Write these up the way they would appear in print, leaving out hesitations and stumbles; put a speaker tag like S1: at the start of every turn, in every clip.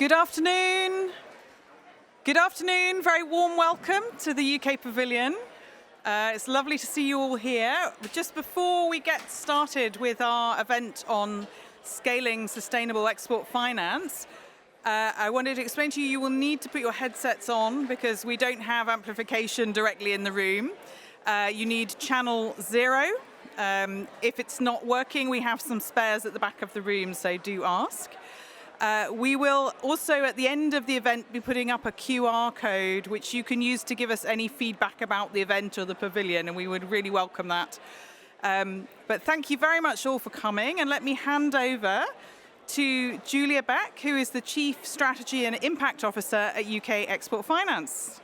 S1: Good afternoon. Good afternoon. Very warm welcome to the UK Pavilion. It's lovely to see you all here. Just before we get started with our event on scaling sustainable export finance, I wanted to explain to you, you will need to put your headsets on because we don't have amplification directly in the room. You need channel 0. If it's not working, we have some spares at the back of the room, so do ask. We will also, at the end of the event, be putting up a QR code which you can use to give us any feedback about the event or the pavilion, and we would really welcome that. But thank you very much all for coming, and let me hand over to Julia Beck, who is the Chief Strategy and Impact Officer at UK Export Finance.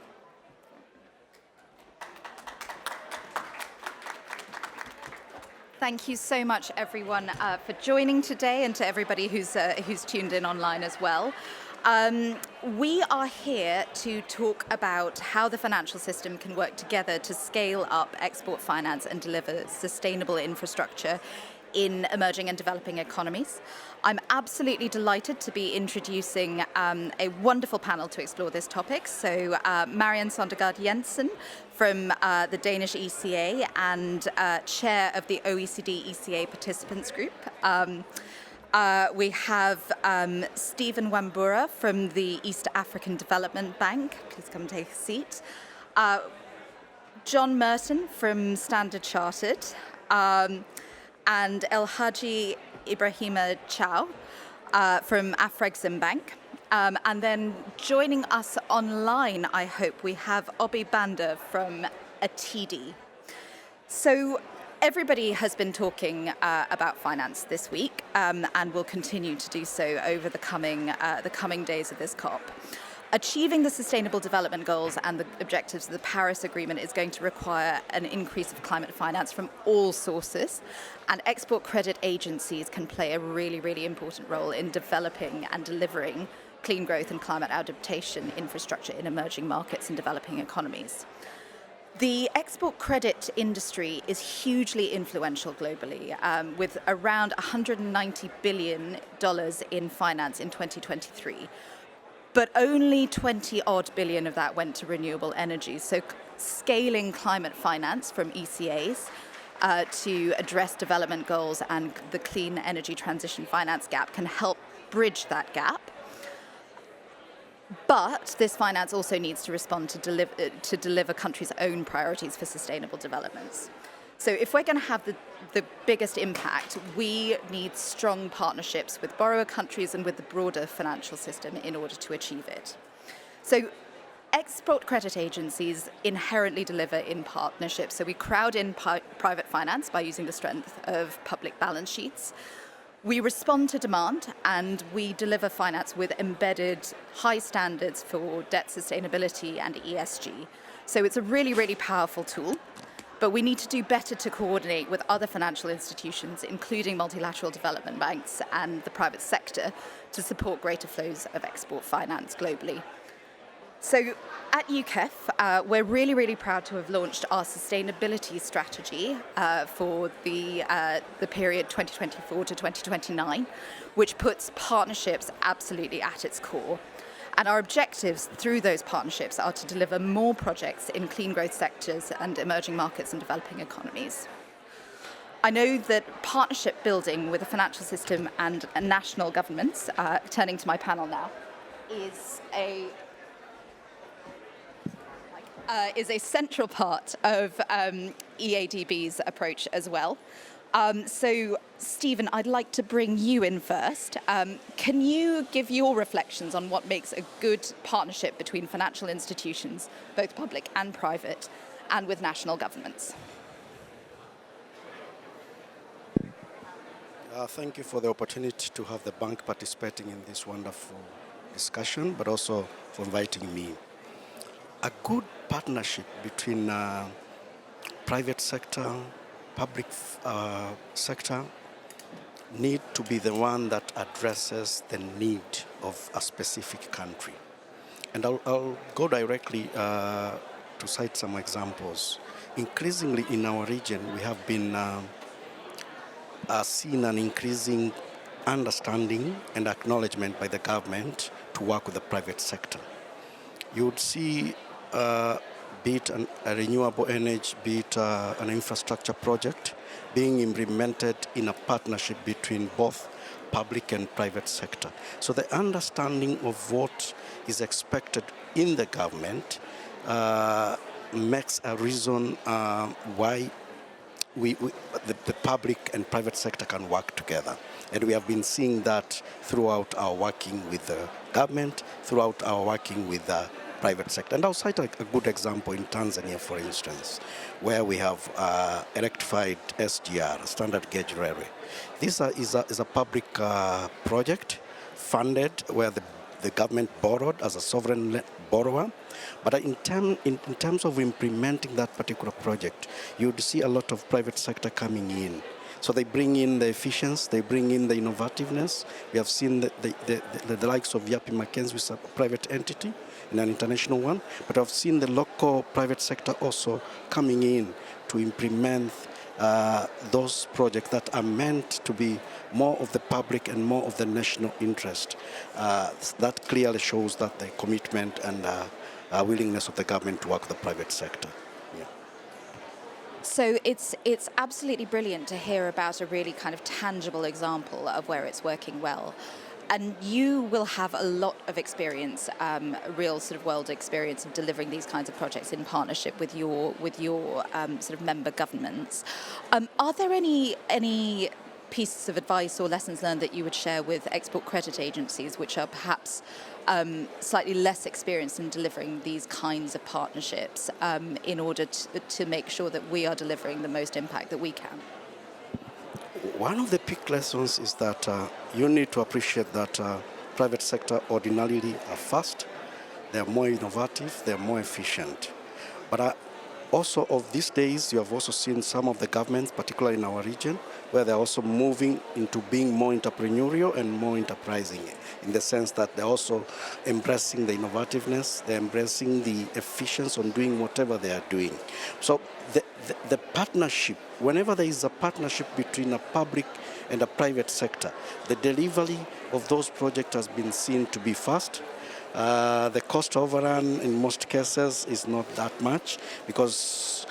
S2: Thank you so much, everyone, for joining today, and to everybody who's tuned in online as well. We are here to talk about how the financial system can work together to scale up export finance and deliver sustainable infrastructure in emerging and developing economies. I'm absolutely delighted to be introducing a wonderful panel to explore this topic. So Marianne Sondergaard Jensen from the Danish ECA and chair of the OECD ECA Participants Group. We have Stephen Wambura from the East African Development Bank. Please come take a seat. John Merton from Standard Chartered. And El Haji Ibrahima Chow from Afrexim Bank. And then joining us online, I hope, we have Obi Banda from ATD. So everybody has been talking about finance this week and will continue to do so over the coming days of this COP. Achieving the Sustainable Development Goals and the objectives of the Paris Agreement is going to require an increase of climate finance from all sources, and export credit agencies can play a really, really important role in developing and delivering clean growth and climate adaptation infrastructure in emerging markets and developing economies. The export credit industry is hugely influential globally, with around $190 billion in finance in 2023. But only 20-odd billion of that went to renewable energy. So scaling climate finance from ECAs to address development goals and the clean energy transition finance gap can help bridge that gap. But this finance also needs to respond to deliver countries' own priorities for sustainable developments. So if we're going to have the biggest impact, we need strong partnerships with borrower countries and with the broader financial system in order to achieve it. So export credit agencies inherently deliver in partnerships. So we crowd in private finance by using the strength of public balance sheets. We respond to demand, and we deliver finance with embedded high standards for debt sustainability and ESG. So it's a really, really powerful tool. But we need to do better to coordinate with other financial institutions, including multilateral development banks and the private sector, to support greater flows of export finance globally. So at UKEF, we're really, really proud to have launched our sustainability strategy for the period 2024 to 2029, which puts partnerships absolutely at its core. And our objectives through those partnerships are to deliver more projects in clean growth sectors and emerging markets and developing economies. I know that partnership building with the financial system and national governments, turning to my panel now, is a central part of EADB's approach as well. So, Stephen, I'd like to bring you in first. Can you give your reflections on what makes a good partnership between financial institutions, both public and private, and with national governments?
S3: Thank you for the opportunity to have the bank participating in this wonderful discussion, but also for inviting me. A good partnership between private sector, public sector need to be the one that addresses the need of a specific country. And I'll go directly to cite some examples. Increasingly in our region, we have been seen an increasing understanding and acknowledgement by the government to work with the private sector. You would see, be it a renewable energy, be it an infrastructure project, being implemented in a partnership between both public and private sector. So the understanding of what is expected in the government makes a reason why the public and private sector can work together. And we have been seeing that throughout our working with the government, throughout our working with the private sector. And I'll cite a good example in Tanzania, for instance, where we have electrified SGR, standard gauge railway. This is a public project funded where the government borrowed as a sovereign borrower. But in terms of implementing that particular project, you would see a lot of private sector coming in. So they bring in the efficiency, they bring in the innovativeness. We have seen the likes of Yapi Mackenzie, which is a private entity, in an international one. But I've seen the local private sector also coming in to implement those projects that are meant to be more of the public and more of the national interest. That clearly shows that the commitment and willingness of the government to work with the private sector. Yeah.
S2: So it's absolutely brilliant to hear about a really kind of tangible example of where it's working well. And you will have a lot of experience, real sort of world experience of delivering these kinds of projects in partnership with your sort of member governments. Are there any pieces of advice or lessons learned that you would share with export credit agencies, which are perhaps slightly less experienced in delivering these kinds of partnerships, in order to make sure that we are delivering the most impact that we can?
S3: One of the big lessons is that you need to appreciate that private sector ordinarily are fast, they're more innovative, they're more efficient. But also of these days, you have also seen some of the governments, particularly in our region, where they're also moving into being more entrepreneurial and more enterprising, in the sense that they're also embracing the innovativeness, they're embracing the efficiency on doing whatever they are doing. So the partnership, whenever there is a partnership between a public and a private sector, the delivery of those projects has been seen to be fast. The cost overrun in most cases is not that much, because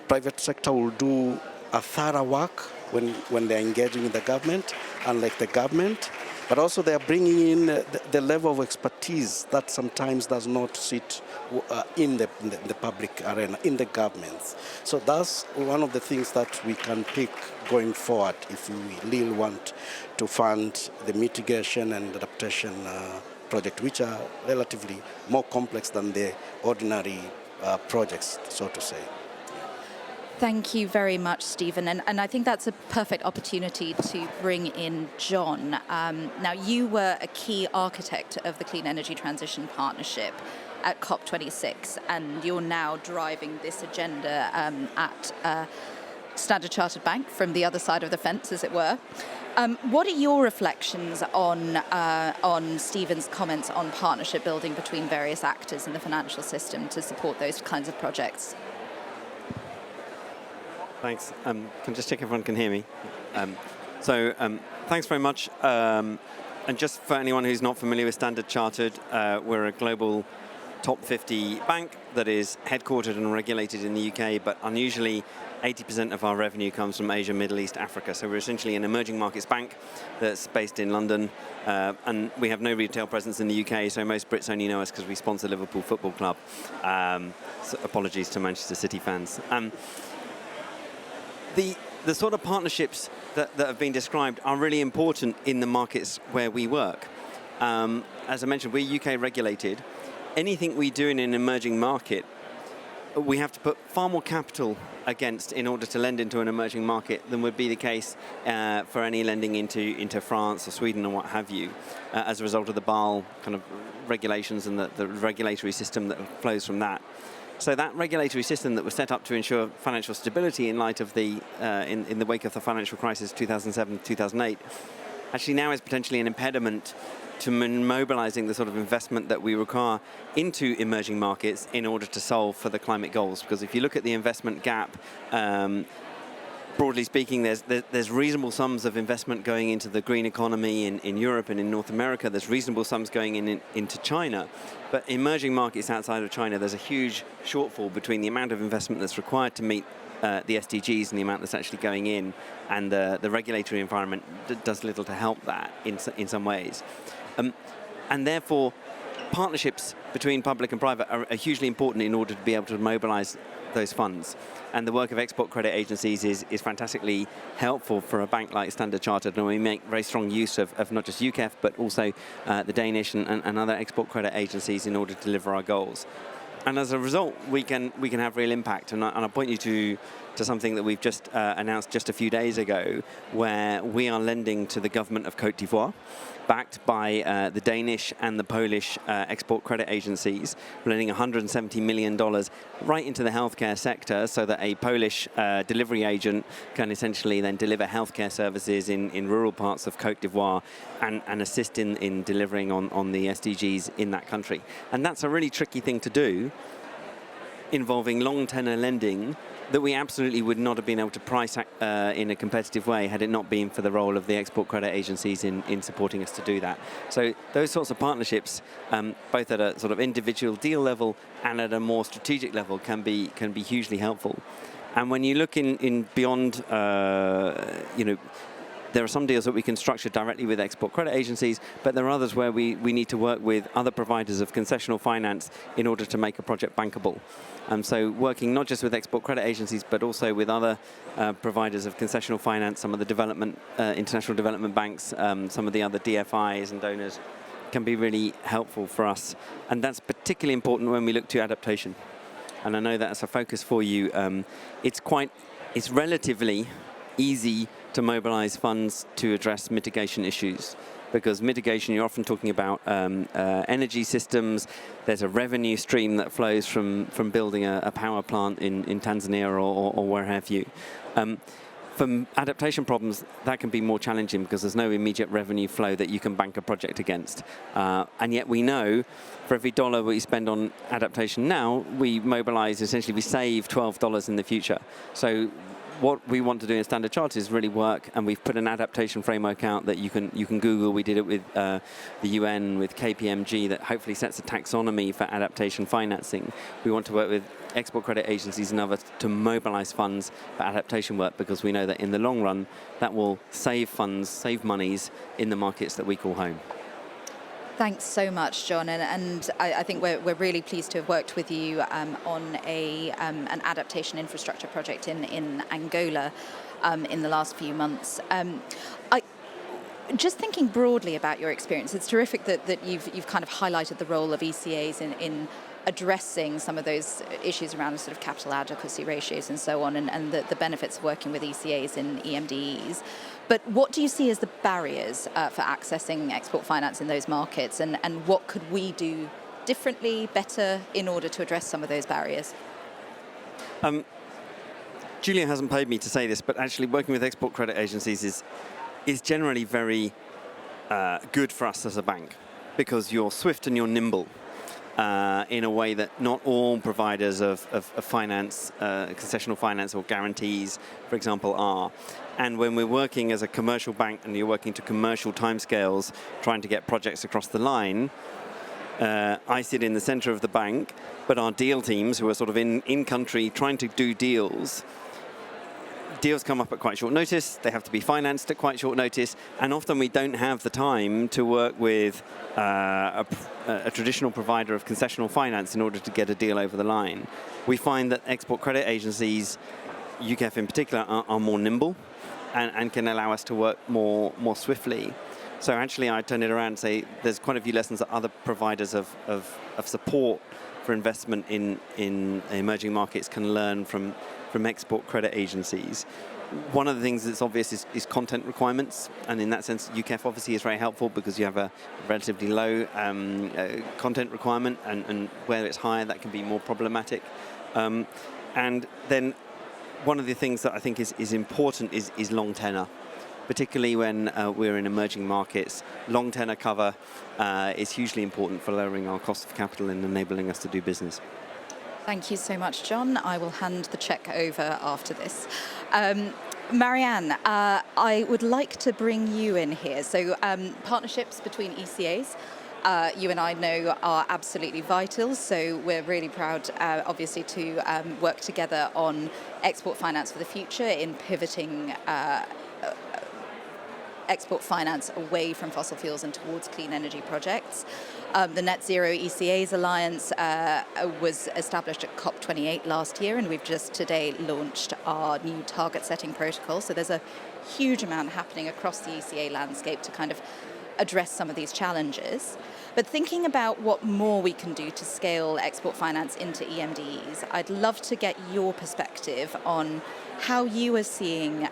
S3: private sector will do a thorough work when they're engaging with the government, unlike the government. But also they are bringing in the level of expertise that sometimes does not sit in the public arena, in the governments. So that's one of the things that we can pick going forward if we really want to fund the mitigation and adaptation project, which are relatively more complex than the ordinary projects, so to say.
S2: Thank you very much, Stephen. And I think that's a perfect opportunity to bring in John. Now, you were a key architect of the Clean Energy Transition Partnership at COP26, and you're now driving this agenda at Standard Chartered Bank from the other side of the fence, as it were. What are your reflections on Stephen's comments on partnership building between various actors in the financial system to support those kinds of projects?
S4: Thanks. Can just check everyone can hear me. Thanks very much. And just for anyone who's not familiar with Standard Chartered, we're a global top 50 bank that is headquartered and regulated in the UK, but unusually 80% of our revenue comes from Asia, Middle East, Africa. So we're essentially an emerging markets bank that's based in London, and we have no retail presence in the UK, so most Brits only know us because we sponsor Liverpool Football Club. So apologies to Manchester City fans. The sort of partnerships that have been described are really important in the markets where we work. As I mentioned, we're UK regulated. Anything we do in an emerging market, we have to put far more capital against in order to lend into an emerging market than would be the case for any lending into France or Sweden or what have you, as a result of the Basel kind of regulations and the regulatory system that flows from that. So that regulatory system that was set up to ensure financial stability in light of the in the wake of the financial crisis 2007-2008 actually now is potentially an impediment to mobilizing the sort of investment that we require into emerging markets in order to solve for the climate goals. Because if you look at the investment gap broadly speaking, there's reasonable sums of investment going into the green economy in Europe and in North America. There's reasonable sums going into China. But emerging markets outside of China, there's a huge shortfall between the amount of investment that's required to meet the SDGs and the amount that's actually going in, and the regulatory environment does little to help that in some ways. And therefore, partnerships between public and private are hugely important in order to be able to mobilize those funds. And the work of export credit agencies is fantastically helpful for a bank like Standard Chartered, and we make very strong use of not just UKEF, but also the Danish and other export credit agencies in order to deliver our goals. And as a result, we can have real impact. And I'll point you to something that we've just announced just a few days ago, where we are lending to the government of Côte d'Ivoire, backed by the Danish and the Polish export credit agencies, lending $170 million right into the healthcare sector, so that a Polish delivery agent can essentially then deliver healthcare services in rural parts of Côte d'Ivoire and assist in delivering on the SDGs in that country. And that's a really tricky thing to do, involving long tenor lending that we absolutely would not have been able to price in a competitive way had it not been for the role of the export credit agencies in supporting us to do that. So those sorts of partnerships, both at a sort of individual deal level and at a more strategic level, can be hugely helpful. And when you look in beyond, there are some deals that we can structure directly with export credit agencies, but there are others where we need to work with other providers of concessional finance in order to make a project bankable. So working not just with export credit agencies, but also with other providers of concessional finance, some of the international development banks, some of the other DFIs and donors, can be really helpful for us. And that's particularly important when we look to adaptation. And I know that's a focus for you. It's relatively easy to mobilize funds to address mitigation issues, because mitigation, you're often talking about energy systems. There's a revenue stream that flows from building a power plant in Tanzania or where have you. For adaptation problems, that can be more challenging because there's no immediate revenue flow that you can bank a project against. And yet we know for every dollar we spend on adaptation now, we mobilize, essentially we save $12 in the future. So what we want to do in Standard Chartered is really work, and we've put an adaptation framework out that you can Google. We did it with the UN, with KPMG, that hopefully sets a taxonomy for adaptation financing. We want to work with export credit agencies and others to mobilize funds for adaptation work, because we know that in the long run, that will save funds, save monies in the markets that we call home.
S2: Thanks so much, John, and I think we're really pleased to have worked with you on an adaptation infrastructure project in Angola in the last few months. Just thinking broadly about your experience, it's terrific that you've kind of highlighted the role of ECAs in addressing some of those issues around sort of capital adequacy ratios and so on, and the benefits of working with ECAs and EMDEs. But what do you see as the barriers for accessing export finance in those markets, and what could we do differently, better, in order to address some of those barriers?
S4: Julia hasn't paid me to say this, but actually working with export credit agencies is generally very good for us as a bank, because you're swift and you're nimble. In a way that not all providers of finance, concessional finance or guarantees, for example, are. And when we're working as a commercial bank and you're working to commercial timescales, trying to get projects across the line, I sit in the center of the bank, but our deal teams, who are sort of in country trying to do deals come up at quite short notice. They have to be financed at quite short notice, and often we don't have the time to work with a traditional provider of concessional finance in order to get a deal over the line. We find that export credit agencies, UKEF in particular, are more nimble and can allow us to work more swiftly. So actually, I turn it around and say there's quite a few lessons that other providers of support for investment in emerging markets can learn from export credit agencies. One of the things that's obvious is content requirements, and in that sense, UKEF obviously is very helpful because you have a relatively low content requirement, and where it's higher, that can be more problematic. And then one of the things that I think is important is long tenor, particularly when we're in emerging markets. Long tenor cover is hugely important for lowering our cost of capital and enabling us to do business.
S2: Thank you so much, John. I will hand the check over after this. Marianne, I would like to bring you in here. So partnerships between ECAs, you and I know are absolutely vital. So we're really proud, obviously, to work together on export finance for the future in pivoting export finance away from fossil fuels and towards clean energy projects. The Net Zero ECAs Alliance was established at COP29 last year, and we've just today launched our new target setting protocol. So there's a huge amount happening across the ECA landscape to kind of address some of these challenges. But thinking about what more we can do to scale export finance into EMDEs, I'd love to get your perspective on how you are seeing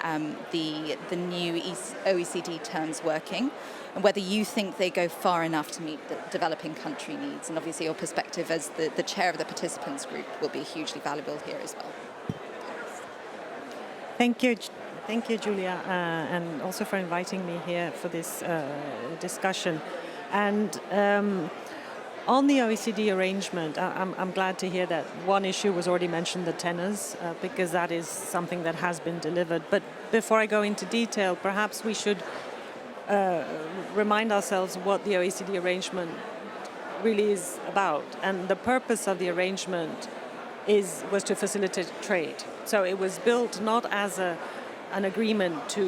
S2: the new OECD terms working, and whether you think they go far enough to meet the developing country needs. And obviously your perspective as the chair of the participants group will be hugely valuable here as well.
S5: Thank you, Julia, and also for inviting me here for this discussion. And on the OECD arrangement, I'm glad to hear that one issue was already mentioned, the tenors, because that is something that has been delivered. But before I go into detail, perhaps we should remind ourselves what the OECD arrangement really is about. And the purpose of the arrangement was to facilitate trade. So it was built not as an agreement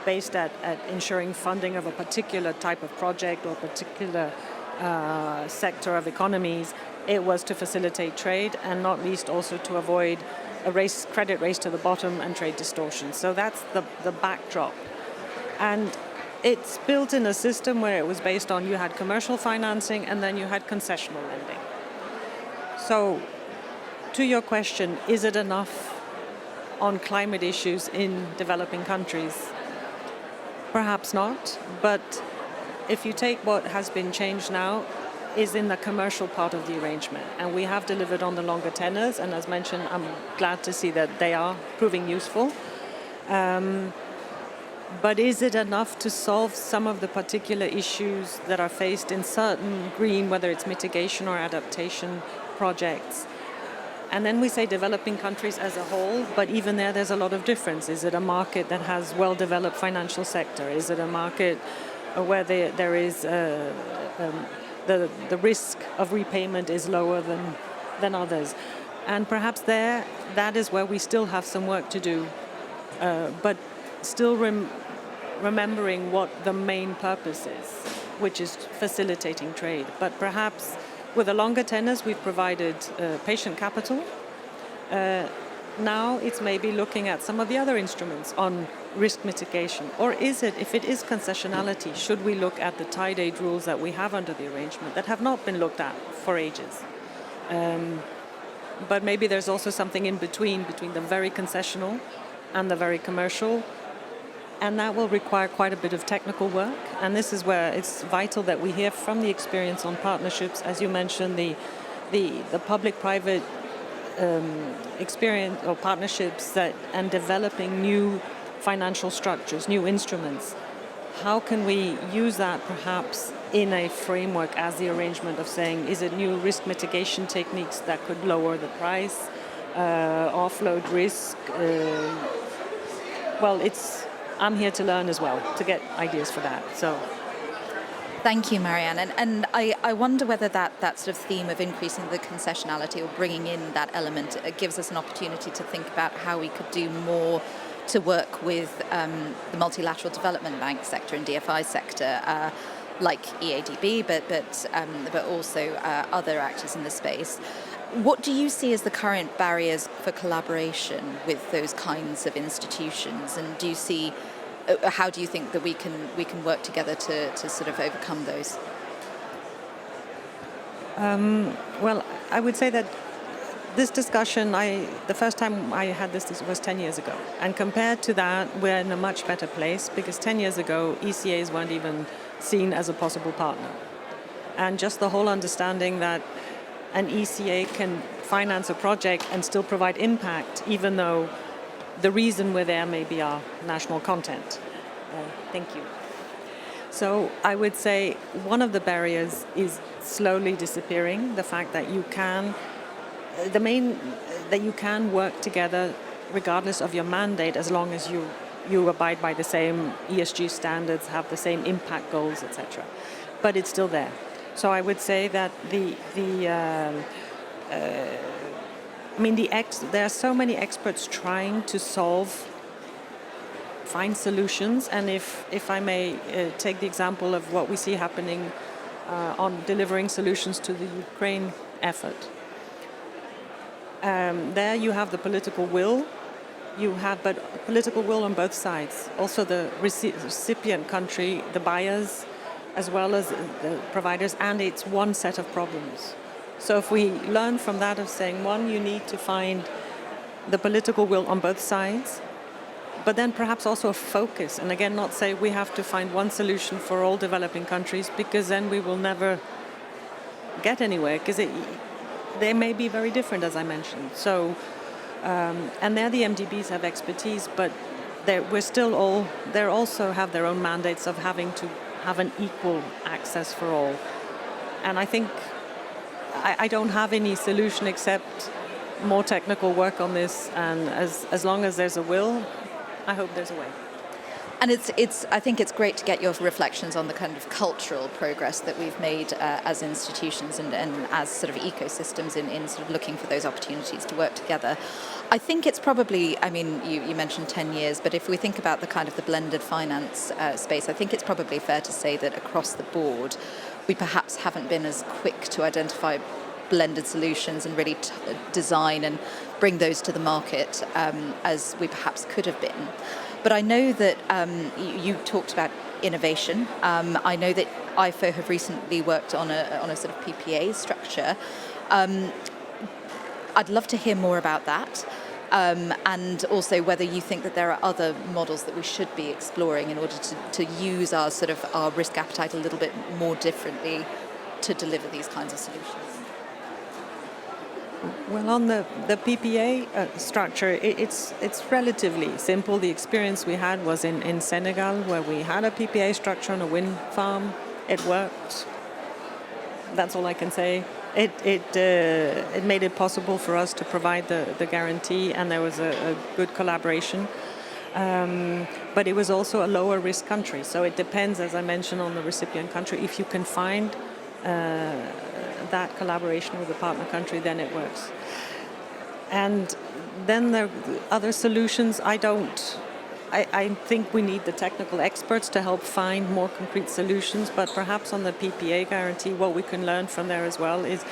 S5: based at ensuring funding of a particular type of project or particular sector of economies. It was to facilitate trade, and not least also to avoid a credit race to the bottom and trade distortion. So that's the backdrop. And it's built in a system where it was based on, you had commercial financing and then you had concessional lending. So to your question, is it enough on climate issues in developing countries? Perhaps not, but if you take what has been changed now, is in the commercial part of the arrangement. And we have delivered on the longer tenors, and as mentioned, I'm glad to see that they are proving useful. But is it enough to solve some of the particular issues that are faced in certain green, whether it's mitigation or adaptation projects? And then we say developing countries as a whole, but even there's a lot of difference. Is it a market that has well-developed financial sector? Is it a market where there is the risk of repayment is lower than others? And perhaps that is where we still have some work to do, but still remembering what the main purpose is, which is facilitating trade. But perhaps with the longer tenors, we've provided patient capital. Now it's maybe looking at some of the other instruments on risk mitigation. Or is it, if it is concessionality, should we look at the tide aid rules that we have under the arrangement that have not been looked at for ages? But maybe there's also something in between the very concessional and the very commercial. And that will require quite a bit of technical work. And this is where it's vital that we hear from the experience on partnerships. As you mentioned, the public-private experience or partnerships and developing new financial structures, new instruments. How can we use that perhaps in a framework as the arrangement of saying, is it new risk mitigation techniques that could lower the price, offload risk? I'm here to learn as well, to get ideas for that. So,
S2: thank you, Marianne. And I wonder whether that sort of theme of increasing the concessionality or bringing in that element gives us an opportunity to think about how we could do more to work with the multilateral development bank sector and DFI sector, like EADB, but also other actors in the space. What do you see as the current barriers for collaboration with those kinds of institutions, and how do you think that we can work together to sort of overcome those?
S5: Well, I would say that this discussion, the first time I had this was 10 years ago, and compared to that, we're in a much better place because 10 years ago, ECAs weren't even seen as a possible partner, and just the whole understanding that an ECA can finance a project and still provide impact, even though the reason we're there may be our national content. Thank you. So I would say one of the barriers is slowly disappearing. The fact that you can work together regardless of your mandate, as long as you abide by the same ESG standards, have the same impact goals, etc. But it's still there. So I would say that there are so many experts trying to find solutions, and if I may take the example of what we see happening on delivering solutions to the Ukraine effort. There you have the political will, but political will on both sides. Also the recipient country, the buyers, as well as the providers, and it's one set of problems. So if we learn from that of saying, one, you need to find the political will on both sides, but then perhaps also a focus, and again, not say we have to find one solution for all developing countries, because then we will never get anywhere, because they may be very different, as I mentioned. So, and there the MDBs have expertise, but they also have their own mandates of having to have an equal access for all. And I think I don't have any solution except more technical work on this, and as long as there's a will, I hope there's a way.
S2: And I think it's great to get your reflections on the kind of cultural progress that we've made as institutions and as sort of ecosystems in sort of looking for those opportunities to work together. I think it's probably, I mean, you mentioned 10 years, but if we think about the kind of the blended finance space, I think it's probably fair to say that across the board, we perhaps haven't been as quick to identify blended solutions and really design and bring those to the market as we perhaps could have been. But I know that you talked about innovation. I know that IFO have recently worked on a sort of PPA structure. I'd love to hear more about that, and also whether you think that there are other models that we should be exploring in order to use our sort of our risk appetite a little bit more differently to deliver these kinds of solutions.
S5: Well, on the PPA structure, it's relatively simple. The experience we had was in Senegal, where we had a PPA structure on a wind farm. It worked. That's all I can say. It made it possible for us to provide the guarantee, and there was a good collaboration. But it was also a lower risk country, so it depends, as I mentioned, on the recipient country. If you can find that collaboration with the partner country, then it works. And then there are other solutions. I think we need the technical experts to help find more concrete solutions, but perhaps on the PPA guarantee, what we can learn from there as well is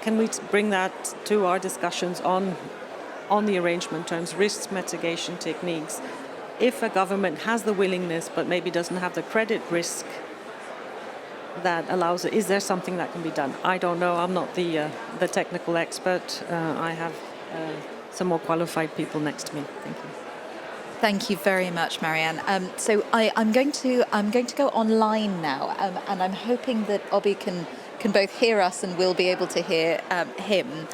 S5: can we bring that to our discussions on the arrangement terms, risk mitigation techniques. If a government has the willingness but maybe doesn't have the credit risk that allows it, is there something that can be done? I don't know. I'm not the technical expert. I have some more qualified people next to me. Thank you.
S2: Thank you very much, Marianne. So I'm going to go online now, and I'm hoping that Obi can both hear us and we'll be able to hear him.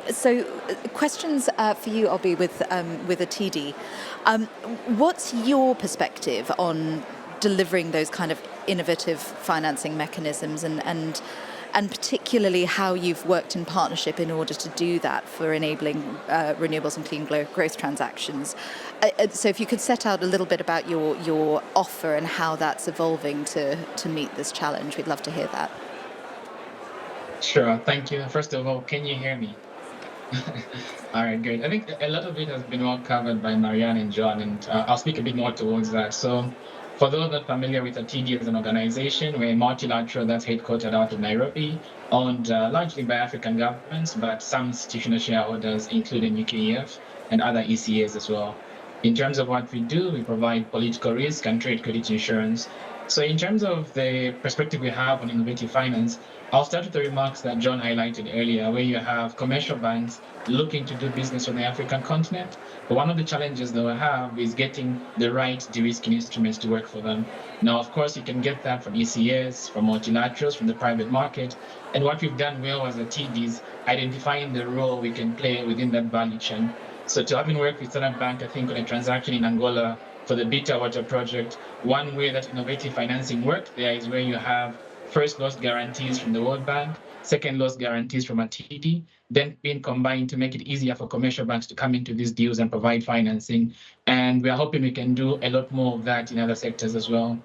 S2: So questions for you, Obi, with a TD. What's your perspective on delivering those kind of innovative financing mechanisms, and particularly how you've worked in partnership in order to do that for enabling renewables and clean growth transactions? So if you could set out a little bit about your offer and how that's evolving to meet this challenge, we'd love to hear that.
S6: Sure, thank you. First of all, can you hear me? All right, great. I think a lot of it has been well covered by Marianne and John, and I'll speak a bit more towards that. So for those not familiar with TD as an organization, we're multilateral that's headquartered out of Nairobi, owned largely by African governments, but some institutional shareholders, including UKEF and other ECAs as well. In terms of what we do, we provide political risk and trade credit insurance. So in terms of the perspective we have on innovative finance, I'll start with the remarks that John highlighted earlier, where you have commercial banks looking to do business on the African continent. But one of the challenges that we have is getting the right de-risking instruments to work for them. Now, of course, you can get that from ECAs, from multilaterals, from the private market. And what we've done well as a TD is identifying the role we can play within that value chain. So to having worked with Standard Bank, I think on a transaction in Angola for the Bitter Water project, one way that innovative financing worked there is where you have first loss guarantees from the World Bank, second loss guarantees from a TD, then being combined to make it easier for commercial banks to come into these deals and provide financing. And we are hoping we can do a lot more of that in other sectors as well.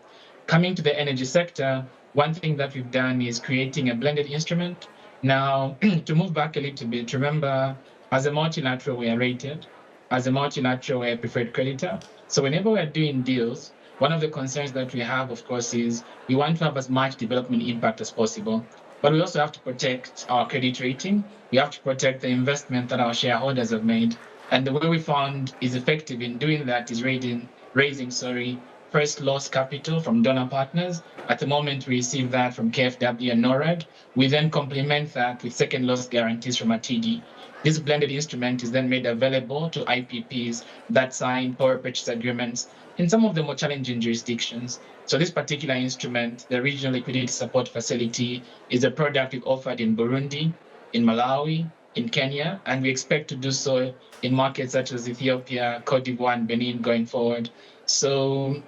S6: Coming to the energy sector, one thing that we've done is creating a blended instrument. Now, to move back a little bit, remember, as a multilateral, we are rated. As a multilateral, we're a preferred creditor. So whenever we're doing deals, one of the concerns that we have, of course, is we want to have as much development impact as possible. But we also have to protect our credit rating. We have to protect the investment that our shareholders have made. And the way we found is effective in doing that is raising first loss capital from donor partners. At the moment, we receive that from KfW and NORAD. We then complement that with second loss guarantees from a TD. This blended instrument is then made available to IPPs that sign power purchase agreements in some of the more challenging jurisdictions. So this particular instrument, the Regional Liquidity Support Facility, is a product we've offered in Burundi, in Malawi, in Kenya, and we expect to do so in markets such as Ethiopia, Cote d'Ivoire, and Benin going forward. So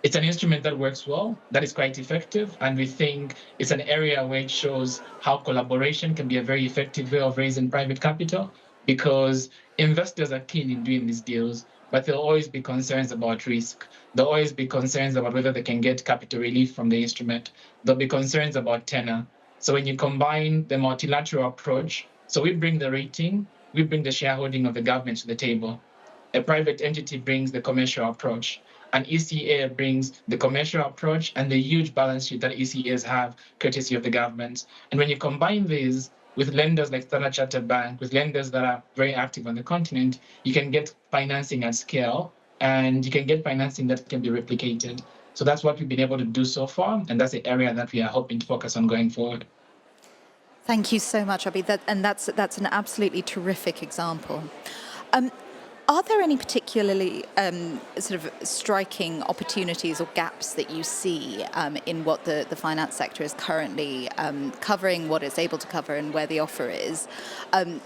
S6: it's an instrument that works well, that is quite effective, and we think it's an area where it shows how collaboration can be a very effective way of raising private capital, because investors are keen in doing these deals, but there'll always be concerns about risk. There'll always be concerns about whether they can get capital relief from the instrument. There'll be concerns about tenor. So when you combine the multilateral approach, so we bring the rating, we bring the shareholding of the government to the table. A private entity brings the commercial approach. An ECA brings the commercial approach and the huge balance sheet that ECAs have, courtesy of the government. And when you combine these with lenders like Standard Chartered Bank, with lenders that are very active on the continent, you can get financing at scale, and you can get financing that can be replicated. So that's what we've been able to do so far, and that's the area that we are hoping to focus on going forward.
S2: Thank you so much, Abi. That's an absolutely terrific example. Are there any particularly sort of striking opportunities or gaps that you see in what the finance sector is currently covering, what it's able to cover, and where the offer is?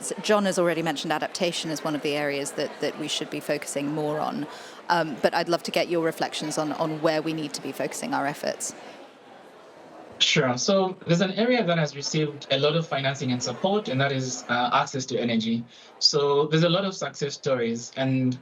S2: So John has already mentioned adaptation as one of the areas that we should be focusing more on, but I'd love to get your reflections on where we need to be focusing our efforts.
S6: Sure. So there's an area that has received a lot of financing and support, and that is access to energy. So there's a lot of success stories, and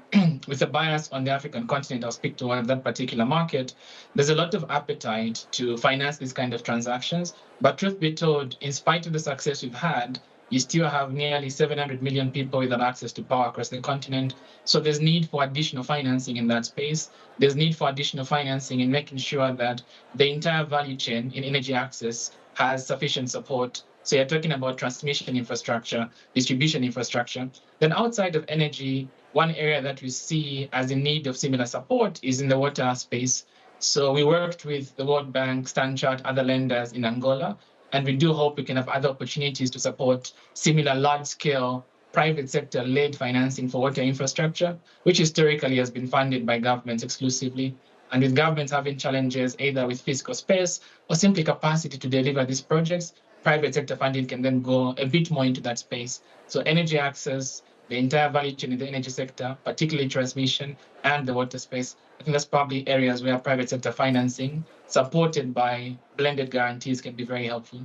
S6: with a bias on the African continent, I'll speak toward that particular market. There's a lot of appetite to finance these kind of transactions. But truth be told, in spite of the success we've had, you still have nearly 700 million people without access to power across the continent. So there's need for additional financing in that space. There's need for additional financing in making sure that the entire value chain in energy access has sufficient support. So you're talking about transmission infrastructure, distribution infrastructure. Then outside of energy, one area that we see as in need of similar support is in the water space. So we worked with the World Bank, Stanchart, other lenders in Angola, and we do hope we can have other opportunities to support similar large-scale private sector-led financing for water infrastructure, which historically has been funded by governments exclusively. And with governments having challenges either with fiscal space or simply capacity to deliver these projects, private sector funding can then go a bit more into that space. So energy access, the entire value chain in the energy sector, particularly transmission and the water space, I think that's probably areas where private sector financing supported by blended guarantees can be very helpful.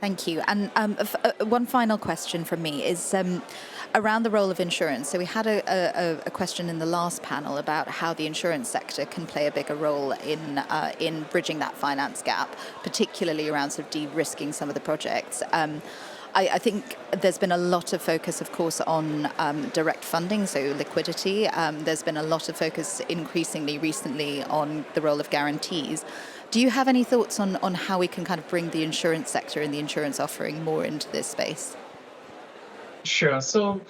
S2: Thank you. And one final question from me is around the role of insurance. So we had a question in the last panel about how the insurance sector can play a bigger role in bridging that finance gap, particularly around sort of de-risking some of the projects. I think there's been a lot of focus, of course, on direct funding, so liquidity. There's been a lot of focus increasingly recently on the role of guarantees. Do you have any thoughts on how we can kind of bring the insurance sector and the insurance offering more into this space?
S6: Sure. So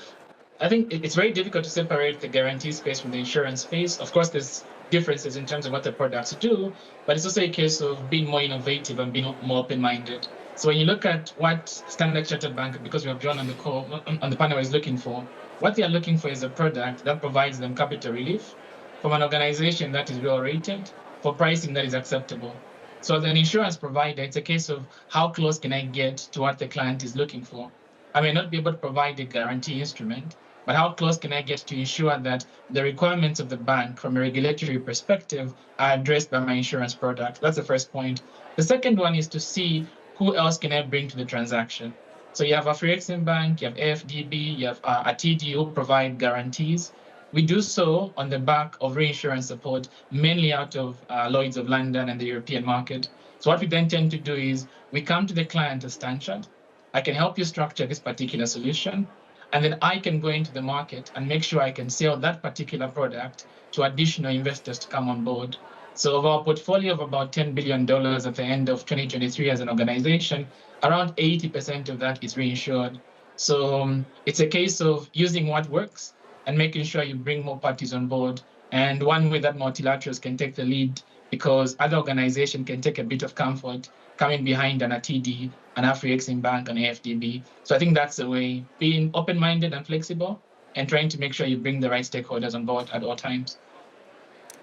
S6: I think it's very difficult to separate the guarantee space from the insurance space. Of course, there's differences in terms of what the products do, but it's also a case of being more innovative and being more open-minded. So when you look at what Standard Chartered Bank, because we have John on the call, on the panel, is looking for, what they are looking for is a product that provides them capital relief from an organization that is well rated for pricing that is acceptable. So as an insurance provider, it's a case of how close can I get to what the client is looking for. I may not be able to provide a guarantee instrument, but how close can I get to ensure that the requirements of the bank from a regulatory perspective are addressed by my insurance product? That's the first point. The second one is to see who else can I bring to the transaction? So you have Afreximbank, you have AFDB, you have a TD who provide guarantees. We do so on the back of reinsurance support, mainly out of Lloyd's of London and the European market. So what we then tend to do is we come to the client as Stanchart. I can help you structure this particular solution, and then I can go into the market and make sure I can sell that particular product to additional investors to come on board. So of our portfolio of about $10 billion at the end of 2023 as an organization, around 80% of that is reinsured. So it's a case of using what works and making sure you bring more parties on board. And one way that multilaterals can take the lead, because other organizations can take a bit of comfort coming behind an ATD, an Afreximbank, an AFDB. So I think that's the way, being open-minded and flexible and trying to make sure you bring the right stakeholders on board at all times.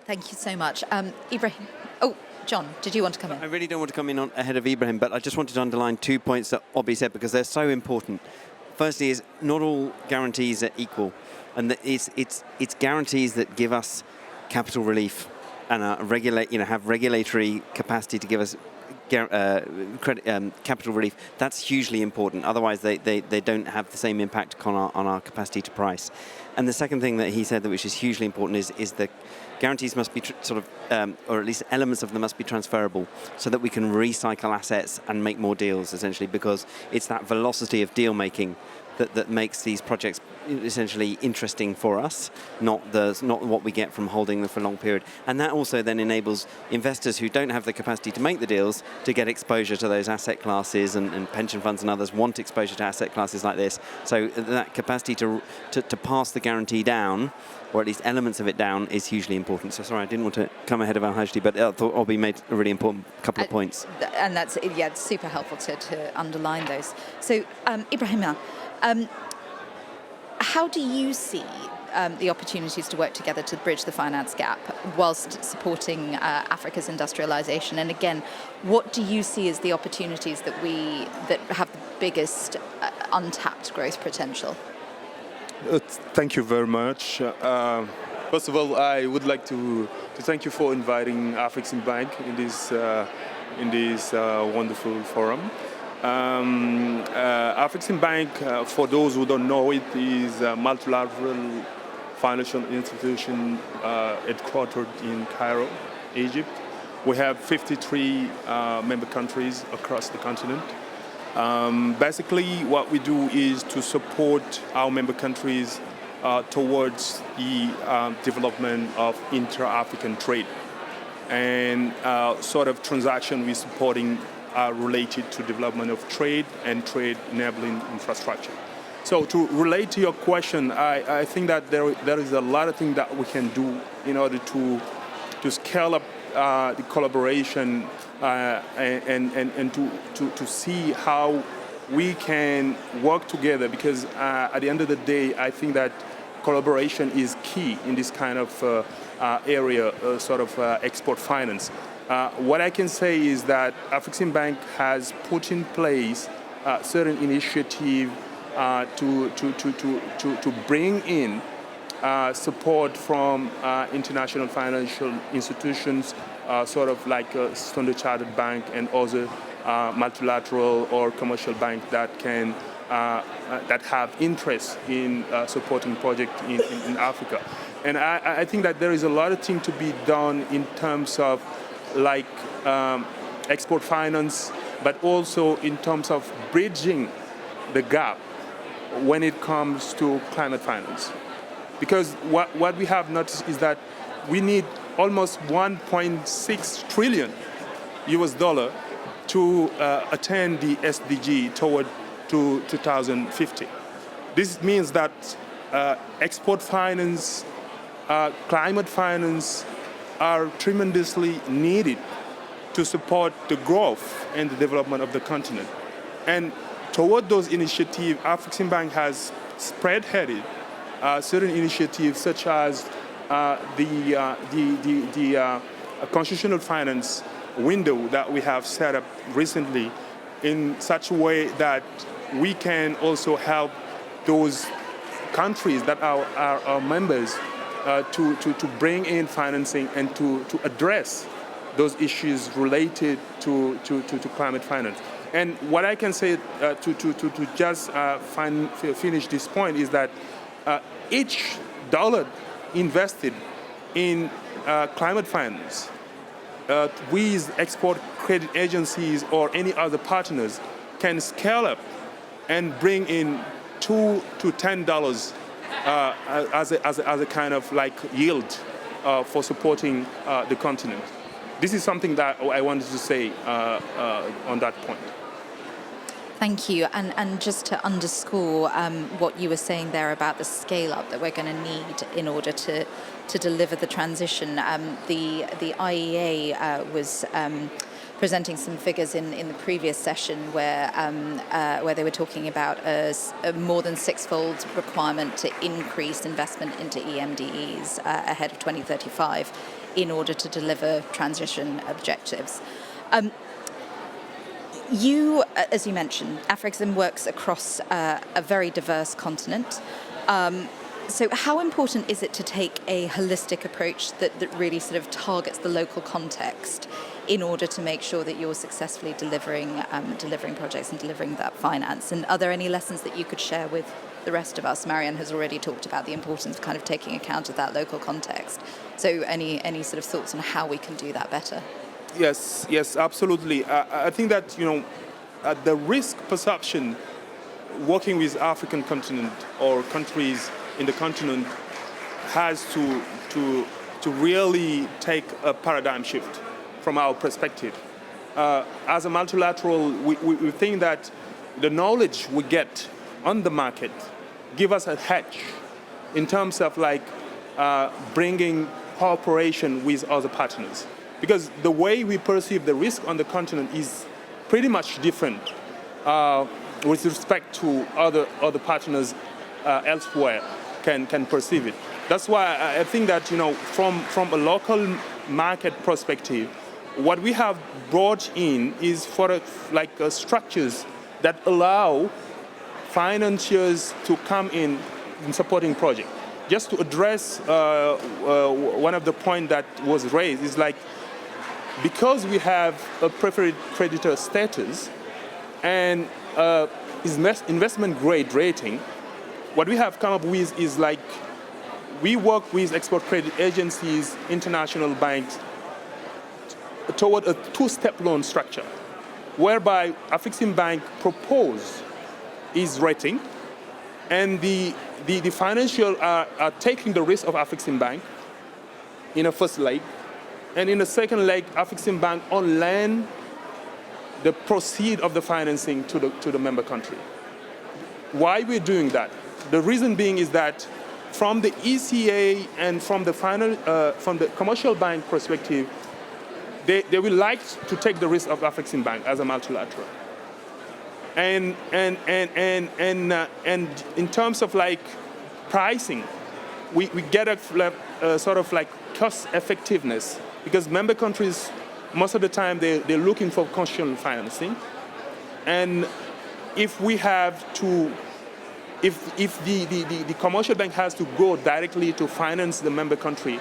S2: Thank you so much. Ibrahim. Oh, John, did you want to come in?
S4: I really don't want to come in on ahead of Ibrahim, but I just wanted to underline 2 points that Obi said because they're so important. Firstly is not all guarantees are equal, and it's guarantees that give us capital relief and have regulatory capacity to give us capital relief. That's hugely important. Otherwise, they don't have the same impact on our capacity to price. And the second thing that he said, which is hugely important, is that guarantees must be or at least elements of them must be transferable, so that we can recycle assets and make more deals, essentially, because it's that velocity of deal making that makes these projects essentially interesting for us, not what we get from holding them for a long period. And that also then enables investors who don't have the capacity to make the deals to get exposure to those asset classes, and pension funds and others want exposure to asset classes like this. So that capacity to pass the guarantee down, or at least elements of it down, is hugely important. So sorry, I didn't want to come ahead of Al-Hajdi, but I thought Obi made a really important couple of points.
S2: And that's, it's super helpful to underline those. So, Ibrahima, how do you see the opportunities to work together to bridge the finance gap whilst supporting Africa's industrialization? And again, what do you see as the opportunities that have the biggest untapped growth potential?
S7: Thank you very much. First of all, I would like to thank you for inviting Afreximbank in this wonderful forum. Afreximbank, for those who don't know it, is a multilateral financial institution headquartered in Cairo, Egypt. We have 53 member countries across the continent. Basically, what we do is to support our member countries towards the development of intra-African trade. And sort of transaction we're supporting are related to development of trade and trade enabling infrastructure. So to relate to your question, I think that there is a lot of things that we can do in order to scale up the collaboration and to see how we can work together, because at the end of the day, I think that collaboration is key in this kind of area, sort of export finance. What I can say is that Afreximbank has put in place certain initiative to bring in support from international financial institutions, sort of like Standard Chartered Bank and other multilateral or commercial bank that can that have interest in supporting projects in Africa. And I think that there is a lot of things to be done in terms of like export finance, but also in terms of bridging the gap when it comes to climate finance. Because what we have noticed is that we need almost 1.6 trillion US dollar to attain the SDG toward to 2050. This means that export finance, climate finance are tremendously needed to support the growth and the development of the continent. And toward those initiatives, Afreximbank has spearheaded certain initiatives such as the constitutional finance window that we have set up recently in such a way that we can also help those countries that are our members to bring in financing and to address those issues related to climate finance. And what I can say to just finish this point is that each dollar invested in climate finance with export credit agencies or any other partners can scale up and bring in $2 to $10 as a kind of like yield for supporting the continent. This is something that I wanted to say on that point.
S2: Thank you. And just to underscore what you were saying there about the scale up that we're going to need in order to deliver the transition, the IEA was presenting some figures in the previous session where they were talking about a more than six-fold requirement to increase investment into EMDEs ahead of 2035 in order to deliver transition objectives. You, as you mentioned, AfriXim works across a very diverse continent. So how important is it to take a holistic approach that really sort of targets the local context in order to make sure that you're successfully delivering projects and delivering that finance? And are there any lessons that you could share with the rest of us? Marianne has already talked about the importance of kind of taking account of that local context. So any sort of thoughts on how we can do that better?
S7: Yes, absolutely. I think that, the risk perception working with African continent or countries in the continent has to really take a paradigm shift from our perspective. As a multilateral, we think that the knowledge we get on the market give us a hedge in terms of like bringing cooperation with other partners. Because the way we perceive the risk on the continent is pretty much different with respect to other partners elsewhere can perceive it. That's why I think that from a local market perspective, what we have brought in is structures that allow financiers to come in supporting projects. Just to address one of the points that was raised is like, because we have a preferred creditor status and investment grade rating, what we have come up with is like, we work with export credit agencies, international banks, toward a two-step loan structure, whereby AfriXim Bank propose is rating, and the financial are taking the risk of AfriXim Bank in a first leg, and in the second leg, AfriXim Bank on lend the proceed of the financing to the member country. Why we're doing that? The reason being is that from the ECA and from the commercial bank perspective, they will like to take the risk of AfriXim Bank as a multilateral. And in terms of like pricing, we get a sort of like cost effectiveness, because member countries, most of the time, they're looking for constitutional financing. And if the commercial bank has to go directly to finance the member country,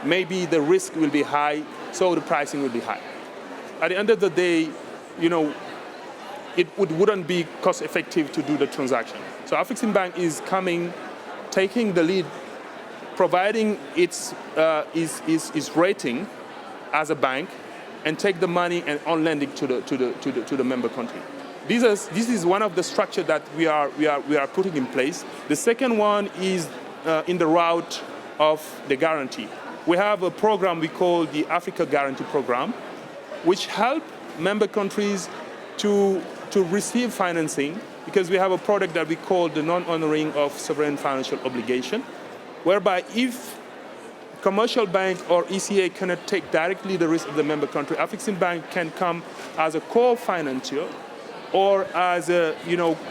S7: maybe the risk will be high, so the pricing will be high. At the end of the day, it wouldn't be cost effective to do the transaction. So AfriXim Bank is taking the lead, providing its rating as a bank, and take the money and on lending to the member country. This is one of the structure that we are putting in place. The second one is in the route of the guarantee. We have a program we call the Africa Guarantee Program, which help member countries to receive financing, because we have a product that we call the non-honoring of sovereign financial obligation, whereby if commercial bank or ECA cannot take directly the risk of the member country, AfriXim Bank can come as a co-financier or as a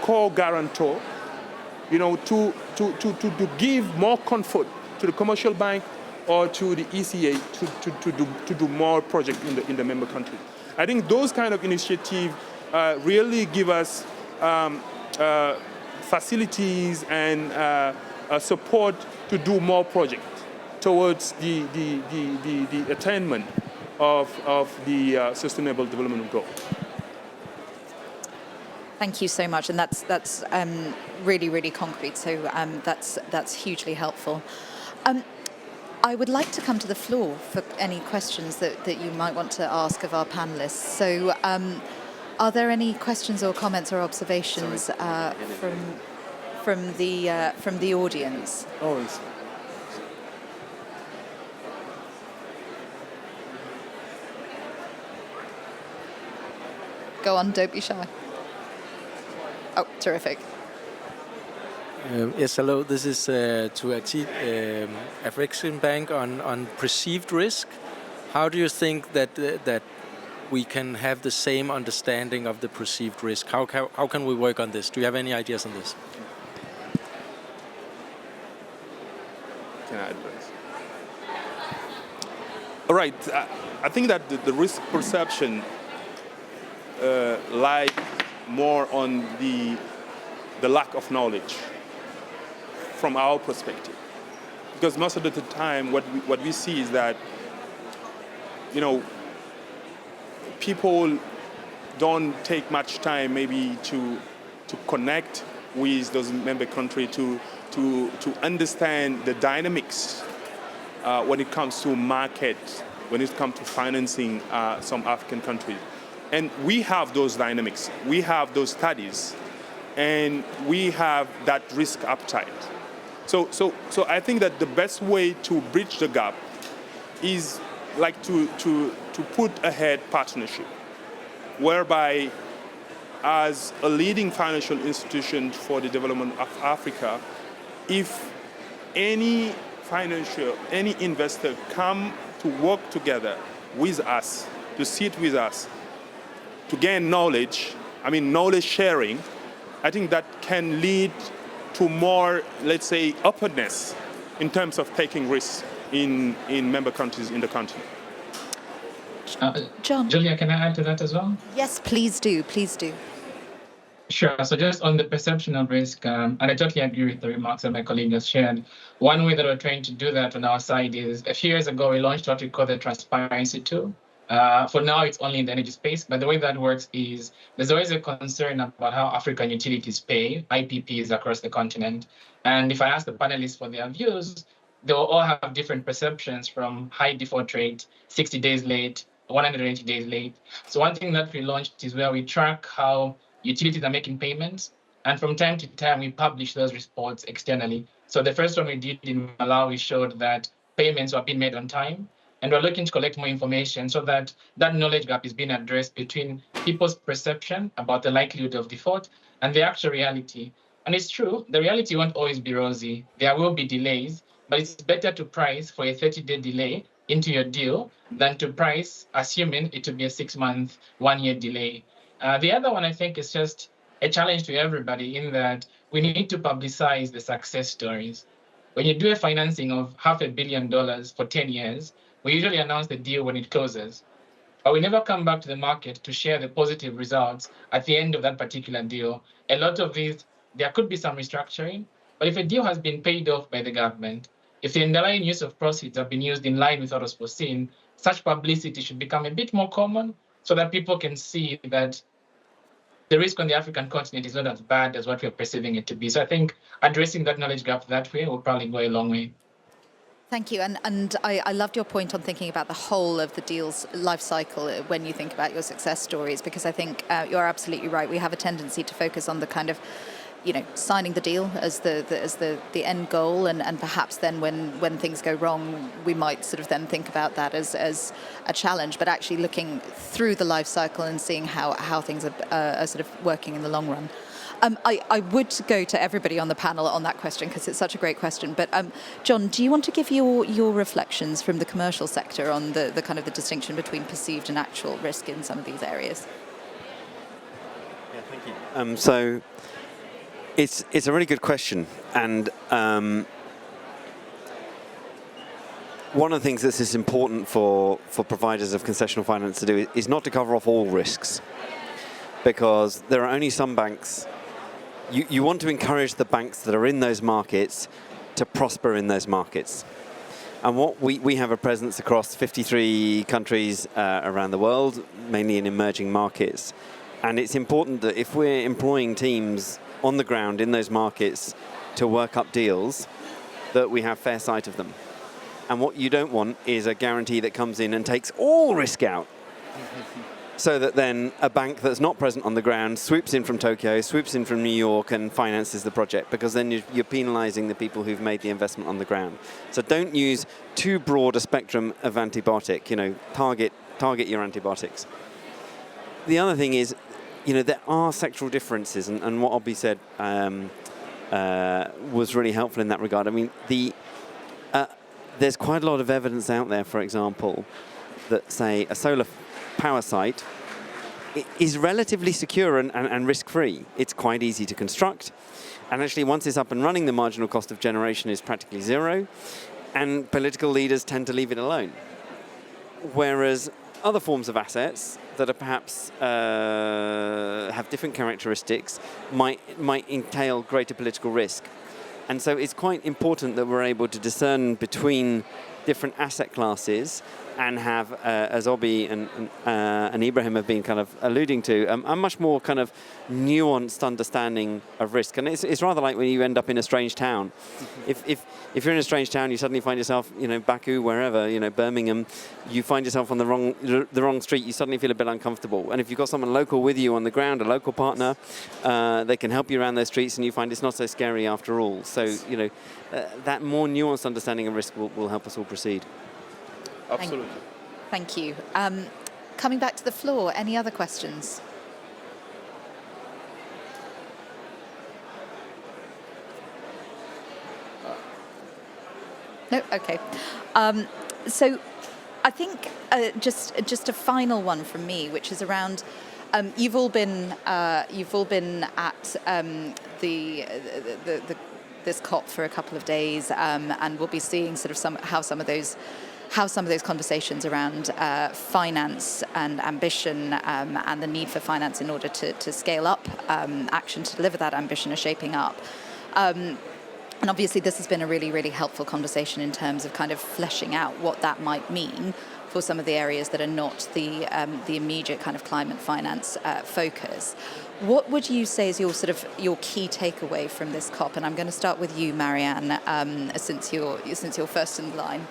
S7: co-guarantor, to give more comfort to the commercial bank or to the ECA to do more projects in the member country. I think those kind of initiatives really give us facilities and support to do more projects towards the attainment of the Sustainable Development Goal.
S2: Thank you so much, and that's really, really concrete. So that's hugely helpful. I would like to come to the floor for any questions that you might want to ask of our panelists. So are there any questions or comments or observations from the audience?
S7: Always.
S2: Go on, don't be shy. Oh, terrific.
S8: Yes, hello. This is to African Bank on perceived risk. How do you think that we can have the same understanding of the perceived risk? How can we work on this? Do you have any ideas on this?
S7: Can I address? All right. I think that the risk perception lies more on the lack of knowledge from our perspective, because most of the time what we see is that people don't take much time maybe to connect with those member countries to understand the dynamics when it comes to market, when it comes to financing some African countries. And we have those dynamics, we have those studies, and we have that risk appetite. So I think that the best way to bridge the gap is like to put ahead partnership, whereby as a leading financial institution for the development of Africa, if any investor come to work together with us, to sit with us, to gain knowledge, knowledge sharing, I think that can lead to more, let's say, openness in terms of taking risks in member countries in the continent.
S2: John.
S6: Julia, can I add to that as well?
S2: Yes, please do. Please do.
S6: Sure. So just on the perception of risk, and I totally agree with the remarks that my colleague just shared. One way that we're trying to do that on our side is a few years ago, we launched what we call the Transparency Tool. For now, it's only in the energy space, but the way that works is there's always a concern about how African utilities pay, IPPs across the continent. And if I ask the panelists for their views, they will all have different perceptions, from high default rate, 60 days late, 180 days late. So one thing that we launched is where we track how utilities are making payments. And from time to time, we publish those reports externally. So the first one we did in Malawi showed that payments were being made on time. And we're looking to collect more information so that that knowledge gap is being addressed between people's perception about the likelihood of default and the actual reality. And it's true, the reality won't always be rosy. There will be delays, but it's better to price for a 30-day delay into your deal than to price assuming it will be a 6-month, 1-year delay. The other one, I think, is just a challenge to everybody in that we need to publicize the success stories. When you do a financing of $500 million for 10 years, we usually announce the deal when it closes, but we never come back to the market to share the positive results at the end of that particular deal. A lot of these, there could be some restructuring, but if a deal has been paid off by the government, if the underlying use of proceeds have been used in line with what was foreseen, such publicity should become a bit more common so that people can see that the risk on the African continent is not as bad as what we're perceiving it to be. So I think addressing that knowledge gap that way will probably go a long way.
S2: Thank you. And I loved your point on thinking about the whole of the deal's life cycle when you think about your success stories, because I think you're absolutely right. We have a tendency to focus on the kind of, signing the deal as the end goal, and perhaps then when things go wrong, we might sort of then think about that as a challenge, but actually looking through the life cycle and seeing how things are sort of working in the long run. I would go to everybody on the panel on that question because it's such a great question. But John, do you want to give your reflections from the commercial sector on the kind of the distinction between perceived and actual risk in some of these areas?
S4: Yeah, thank you. So it's a really good question, and one of the things that's important for providers of concessional finance to do is not to cover off all risks, because there are only some banks. You want to encourage the banks that are in those markets to prosper in those markets. And what we have a presence across 53 countries around the world, mainly in emerging markets. And it's important that if we're employing teams on the ground in those markets to work up deals, that we have fair sight of them. And what you don't want is a guarantee that comes in and takes all risk out. So that then a bank that's not present on the ground swoops in from Tokyo, swoops in from New York and finances the project, because then you're penalizing the people who've made the investment on the ground. So don't use too broad a spectrum of antibiotic, target your antibiotics. The other thing is, there are sectoral differences, and what Obi said was really helpful in that regard. I mean, there's quite a lot of evidence out there, for example, that say a solar power site is relatively secure and risk-free. It's quite easy to construct. And actually, once it's up and running, the marginal cost of generation is practically zero. And political leaders tend to leave it alone. Whereas other forms of assets that are perhaps have different characteristics might entail greater political risk. And so it's quite important that we're able to discern between different asset classes and have, as Obi and Ibrahim have been kind of alluding to, a much more kind of nuanced understanding of risk. And it's rather like when you end up in a strange town. If you're in a strange town, you suddenly find yourself, Baku, wherever, Birmingham, you find yourself on the wrong street, you suddenly feel a bit uncomfortable. And if you've got someone local with you on the ground, a local partner, they can help you around those streets and you find it's not so scary after all. So, that more nuanced understanding of risk will help us all proceed.
S7: Absolutely.
S2: Thank you. Coming back to the floor, any other questions? No? Okay. So I think just a final one from me, which is around, you've all been at this COP for a couple of days, and we'll be seeing sort of how some of those conversations around finance and ambition and the need for finance in order to scale up action to deliver that ambition are shaping up. And obviously this has been a really, really helpful conversation in terms of kind of fleshing out what that might mean for some of the areas that are not the immediate kind of climate finance focus. What would you say is your key takeaway from this COP? And I'm going to start with you, Marianne, since you're first in line.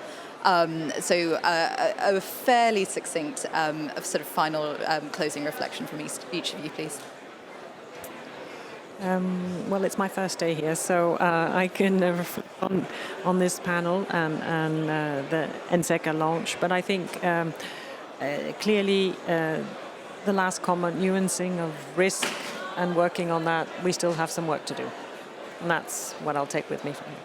S2: So a fairly succinct sort of final closing reflection from each of you, please.
S5: Well, it's my first day here, so I can reflect on this panel and the NZECA launch. But I think clearly the last comment, nuancing of risk and working on that, we still have some work to do. And that's what I'll take with me from here.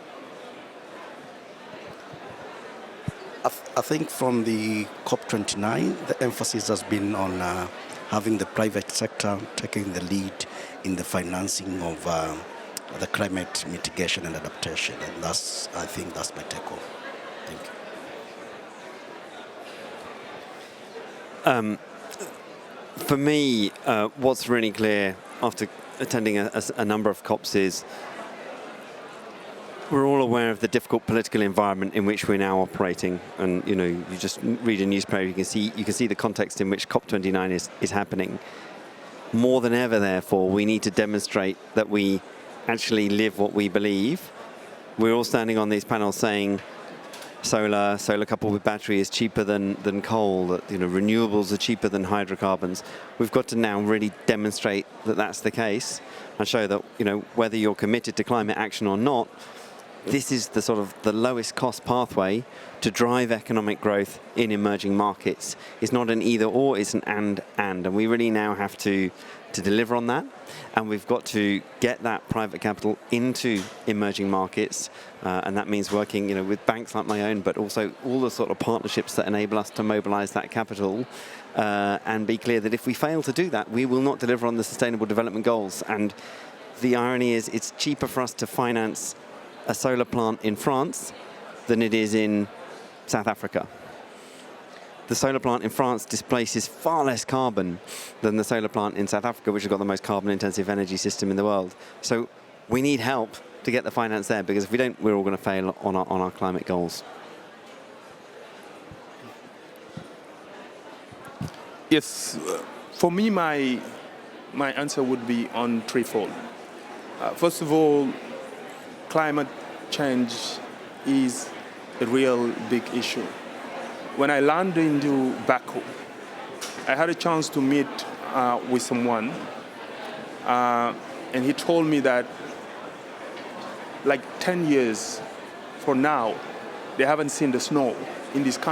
S3: I think from the COP29, the emphasis has been on having the private sector taking the lead in the financing of the climate mitigation and adaptation. And I think that's my take-home. Thank you.
S4: For me, what's really clear after attending a number of COPs is we're all aware of the difficult political environment in which we're now operating, and you just read a newspaper, you can see the context in which COP29 is happening. More than ever, therefore, we need to demonstrate that we actually live what we believe. We're all standing on these panels saying solar coupled with battery is cheaper than coal, that renewables are cheaper than hydrocarbons. We've got to now really demonstrate that that's the case and show that whether you're committed to climate action or not, this is the lowest cost pathway to drive economic growth in emerging markets. It's not an either or, it's an and we really now have to deliver on that, and we've got to get that private capital into emerging markets, and that means working with banks like my own, but also all the sort of partnerships that enable us to mobilize that capital, and be clear that if we fail to do that, we will not deliver on the Sustainable Development Goals. And the irony is it's cheaper for us to finance a solar plant in France than it is in South Africa. The solar plant in France displaces far less carbon than the solar plant in South Africa, which has got the most carbon-intensive energy system in the world. So we need help to get the finance there, because if we don't, we're all going to fail on our climate goals.
S7: Yes, for me, my my answer would be on threefold. First of all, climate change is a real big issue. When I landed into Baku, I had a chance to meet with someone, and he told me that like 10 years from now, they haven't seen the snow in this country.